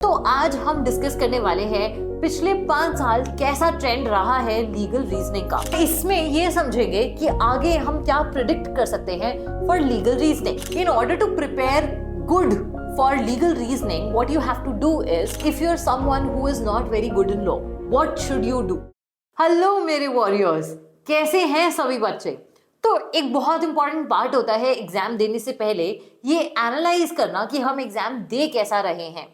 तो आज हम डिस्कस करने वाले हैं पिछले 5 साल कैसा ट्रेंड रहा है लीगल रीजनिंग का। इसमें ये समझेंगे कि आगे हम क्या प्रिडिक्ट कर सकते हैं for legal reasoning. In order to prepare good for legal reasoning what you have to do is, if you are someone who is not very good in law, what should you do. Hello मेरे warriors, कैसे हैं सभी बच्चे। तो एक बहुत important part होता है एग्जाम देने से पहले ये एनालाइज करना कि हम एग्जाम दे कैसा रहे हैं।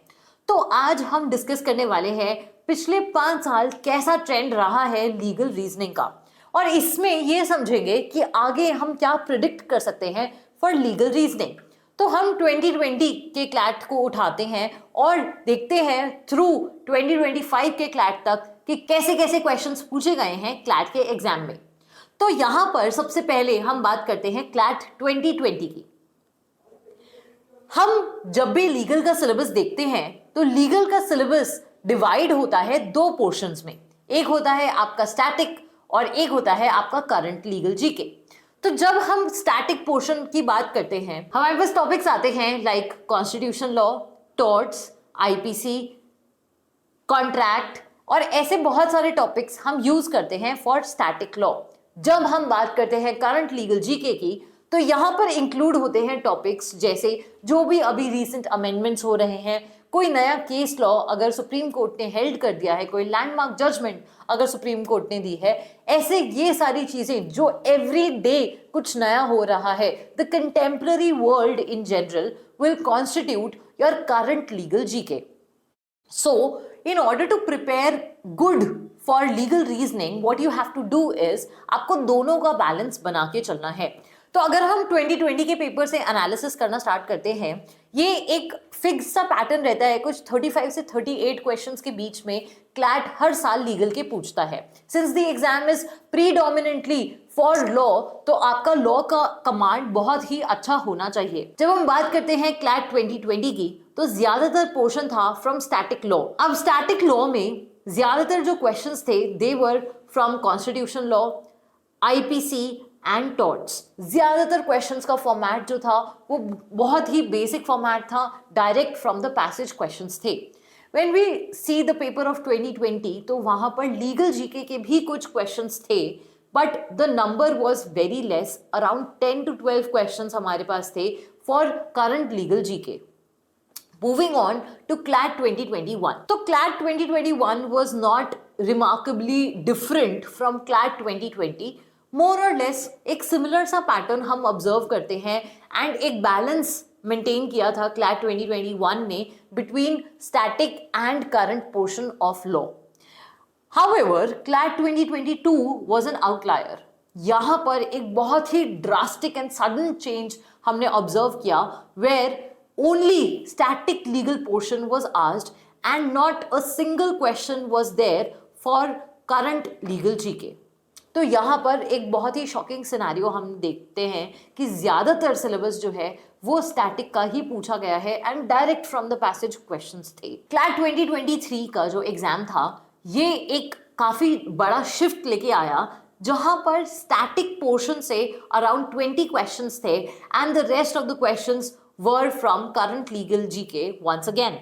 तो आज हम डिस्कस करने वाले हैं पिछले 5 साल कैसा ट्रेंड रहा है लीगल रीजनिंग का, और इसमें ये समझेंगे कि आगे हम क्या प्रिडिक्ट कर सकते हैं फॉर लीगल रीजनिंग। तो हम 2020 के क्लैट को उठाते हैं और देखते हैं थ्रू 2025 के क्लैट तक कि कैसे कैसे क्वेश्चंस पूछे गए हैं क्लैट के एग्जाम में। तो यहां पर सबसे पहले हम बात करते हैं क्लैट 2020 की। हम जब भी लीगल का सिलेबस देखते हैं तो लीगल का सिलेबस डिवाइड होता है 2 पोर्शंस में। एक होता है आपका स्टैटिक और एक होता है आपका करंट लीगल जीके। तो जब हम स्टैटिक पोर्शन की बात करते हैं हमारे पास टॉपिक्स आते हैं like constitution law, torts, IPC, contract और ऐसे बहुत सारे टॉपिक्स हम यूज करते हैं फॉर स्टैटिक लॉ। जब हम बात करते हैं करंट लीगल जीके की तो यहां पर इंक्लूड होते हैं टॉपिक्स जैसे जो भी अभी रीसेंट अमेंडमेंट्स हो रहे हैं, कोई नया केस लॉ अगर सुप्रीम कोर्ट ने हेल्ड कर दिया है, कोई लैंडमार्क जजमेंट अगर सुप्रीम कोर्ट ने दी है, ऐसे ये सारी चीजें जो एवरी डे कुछ नया हो रहा है, the contemporary world in general will constitute your current legal GK. So, in order to prepare good for legal reasoning, what you have to do is आपको दोनों का बैलेंस बना के चलना है। तो अगर हम 2020 के पेपर से एनालिसिस करना स्टार्ट करते हैं, ये एक फिक्स सा पैटर्न रहता है, कुछ 35 से 38 क्वेश्चंस के बीच में क्लैट हर साल लीगल के पूछता है। Since the exam is predominantly for law, तो आपका लॉ का कमांड बहुत ही अच्छा होना चाहिए। जब हम बात करते हैं क्लैट 2020 की तो ज्यादातर पोर्शन था फ्रॉम स्टैटिक लॉ। अब स्टैटिक लॉ में ज्यादातर जो क्वेश्चंस थे they were from constitution law, IPC and torts. ज्यादातर क्वेश्चंस का फॉर्मेट जो था वो बहुत ही बेसिक फॉर्मेट था, direct from the passage questions थे। When we see the paper of 2020 तो वहां पर लीगल जीके के भी कुछ क्वेश्चंस थे, but the number was very less, around 10 to 12 questions हमारे पास थे for current legal GK. Moving on to CLAT 2021. So CLAT 2021 was not remarkably different from CLAT 2020. More or less एक similar सा pattern हम observe करते हैं and एक balance maintain किया था CLAT 2021 ने between static and current portion of law. However, CLAT 2022 was an outlier. यहाँ पर एक बहुत ही drastic and sudden change हमने observe किया where only static legal portion was asked and not a single question was there for current legal GK. तो यहाँ पर एक बहुत ही शॉकिंग सिनेरियो हम देखते हैं कि ज्यादातर सिलेबस जो है वो स्टैटिक का ही पूछा गया है and direct from the passage questions थे। क्लैट 2023 का जो एग्जाम था ये एक काफी बड़ा शिफ्ट लेके आया, जहां पर स्टैटिक पोर्शन से अराउंड 20 क्वेश्चंस थे and the rest of the questions were from current legal GK once again.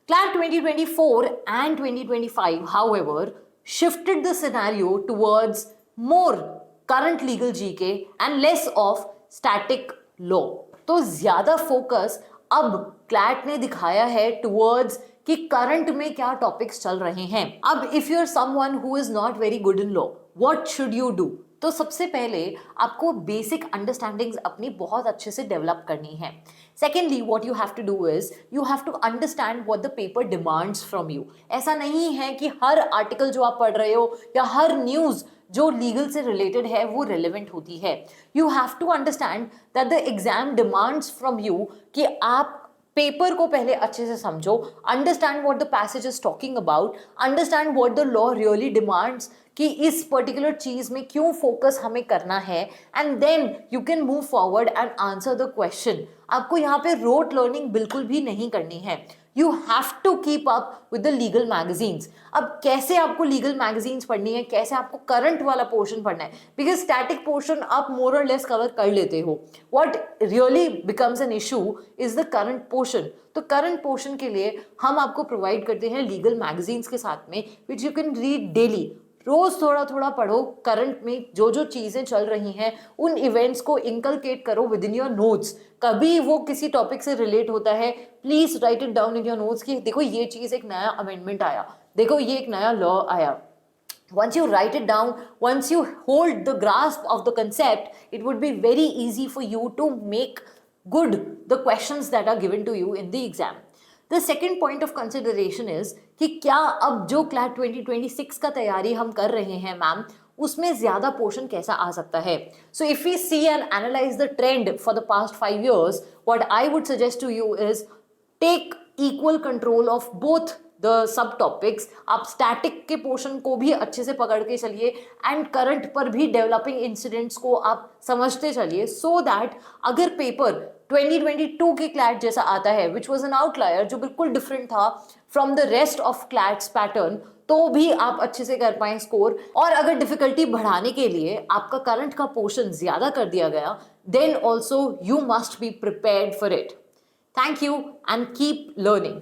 CLAT 2024 and 2025, however, shifted the scenario towards more current legal GK and less of static law. तो ज्यादा focus अब CLAT ने दिखाया है towards कि current में क्या topics चल रहे हैं। अब if you are someone who is not very good in law, what should you do. तो सबसे पहले आपको बेसिक अंडरस्टैंडिंग्स अपनी बहुत अच्छे से डेवलप करनी है। Secondly what you have to do is you have to understand what the paper demands from you. ऐसा नहीं है कि हर आर्टिकल जो आप पढ़ रहे हो या हर न्यूज़ जो लीगल से रिलेटेड है वो रिलेवेंट होती है। You have to understand that the exam demands from you कि आप पेपर को पहले अच्छे से समझो, understand what the passage is talking about, understand what the law really demands कि इस पर्टिकुलर चीज में क्यों फोकस हमें करना है, and then you can move forward and answer the question. आपको यहाँ पे रोट लर्निंग बिल्कुल भी नहीं करनी है। You have to keep up with the legal magazines. अब कैसे आपको लीगल मैगजीन्स पढ़नी है, कैसे आपको करंट वाला पोर्शन पढ़ना है, बिकॉज स्टैटिक पोर्शन आप मोर और लेस कवर कर लेते हो। What really becomes an issue is the current portion. तो करंट पोर्शन के लिए हम आपको प्रोवाइड करते हैं लीगल मैगजीन्स के साथ में, which you can read daily. रोज थोड़ा थोड़ा पढ़ो, करंट में जो जो चीजें चल रही हैं उन इवेंट्स को इंकलकेट करो विद इन योर नोट्स। कभी वो किसी टॉपिक से रिलेट होता है, please right it down in your notes कि देखो ये चीज एक नया अमेंडमेंट आया, देखो ये एक नया लॉ आया। Once you write it down, once you hold the grasp of the concept, it would be very easy for you to make good the questions that are given to you in the exam. The second point of consideration is कि क्या अब जो CLAT 2026 का तैयारी हम कर रहे हैं मैम, उसमें ज्यादा पोर्शन कैसा आ सकता है। So if we see and analyse the trend for the past 5 years, what I would suggest to you is take equal control of both the sub topics. आप स्टैटिक के पोर्शन को भी अच्छे से पकड़ के चलिए एंड करंट पर भी डेवलपिंग इंसिडेंट्स को आप समझते चलिए, सो दैट अगर पेपर 2022 के क्लैट जैसा आता है, विच वॉज एन आउटलायर, जो बिल्कुल डिफरेंट था from the rest of CLAT's pattern, तो भी आप अच्छे से कर पाए स्कोर। और अगर डिफिकल्टी बढ़ाने के लिए आपका करंट का पोर्शन ज्यादा कर दिया गया, then also you must be prepared for it. Thank you and keep learning.